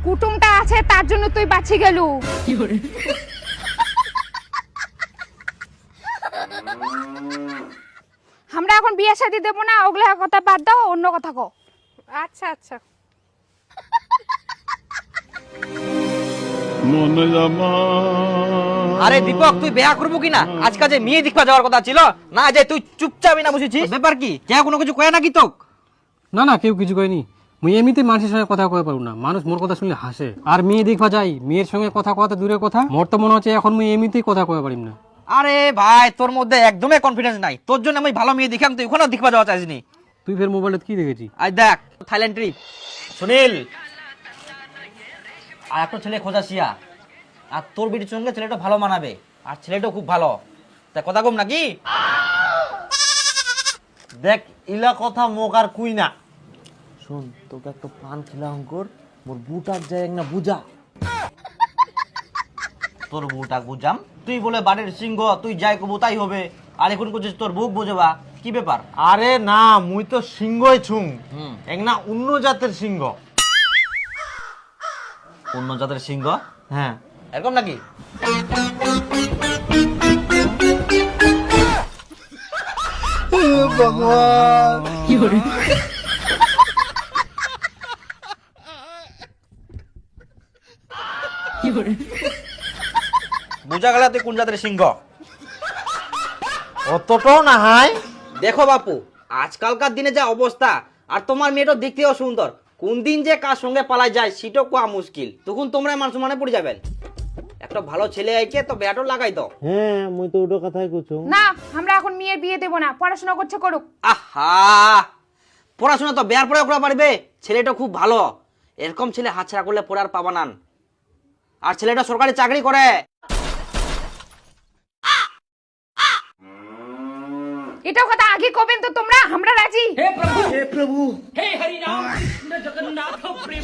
কুটুমটা আছে তার জন্য তুই বাঁচি গেলু। আমরা এখন বিয়ে শাদী দেবো না, ওগুলা কথা বাদ দাও, অন্য কথা কও। আচ্ছা আচ্ছা। আরে দীপক, তুই বিয়া করবো কিনা? আজকাল যে মেয়ে দেখবা যাওয়ার কথা ছিল না, যে তুই চুপচাপই না বসেছিস, ব্যাপার কি? কে কোনো কিছু কয় নাকি তোক? না না, কেউ কিছু কয়নি। মুই এমনিতে মানুষের সঙ্গে কথা কয়ে পারবো না, মানুষ মোর কথা শুনলে হাসে। আর মেয়ে দেখবা যাই, মেয়ের সঙ্গে কথা কথা দূরের কথা, মোর তো মনে হচ্ছে এখন মুই এমনিতেই কথা কয়ে পারিম না। আরে ভাই, তোর মধ্যে একদমই কনফিডেন্স নাই। তোর জন্য আমি ভালো মেয়ে দেখাম, তুই ওখানে দেখবা যাওয়া চাইছিনি। তুই ফের মোবাইলে কি দেখেছি? আজ দেখ থাইল্যান্ড ট্রিপ। সুনীল, আর একটা ছেলে খোঁজা শিয়া, আর তোর বিটির সঙ্গে ছেলেটা ভালো মানাবে, আর ছেলেটাও খুব ভালো। তা কথা কম নাকি? দেখ ইলা কথা মোক আর কুই না। শোন, তোকে একটা পান খিলা অঙ্কর, মোর বুটাক যায় না বুঝা। তোর বউটাক বুঝাম? তুই বলে বাড়ির সিংহ, তুই যাই কবু তাই হবে, আর এখন করছিস তোর বুক বুঝবা। কি ব্যাপার? আরে না, মুই তো সিংহই ছুং, এক না অন্য জাতের সিংহ। অন্য জাতের সিংহ? হ্যাঁ, এরকম নাকি? বুঝা গেল তুই কোন জাতের সিংহ। অতটাও না হাই। দেখো বাপু, আজকালকার দিনে যা অবস্থা, আর তোমার মেয়েটা দেখতেও সুন্দর, কোন দিন যে কার সঙ্গে পালাই যায় সেটাও কোয়া মুশকিল। তখন তোমরা মানুষ মানে পড়ে যাবেন। একটা ভালো ছেলে আইকে তো ব্যাটও লাগাই দাও। হ্যাঁ, মুই তো ওটা কথাই কইছু। না, আমরা এখন মেয়ের বিয়ে দেবো না, পড়াশোনা করছে করুক। আহা, পড়াশোনা তো বিয়ার পরে করা পারবে। ছেলেটা খুব ভালো, এরকম ছেলে হাতছাড়া করলে পড়ে আর পাবা না। আর ছেলেটা সরকারি চাকরি করে। এটাও কথা আগে কবেন তো তোমরা, আমরা রাজি। হে প্রভু, हे हरि राम कृष्ण जगन्नाथ प्रेम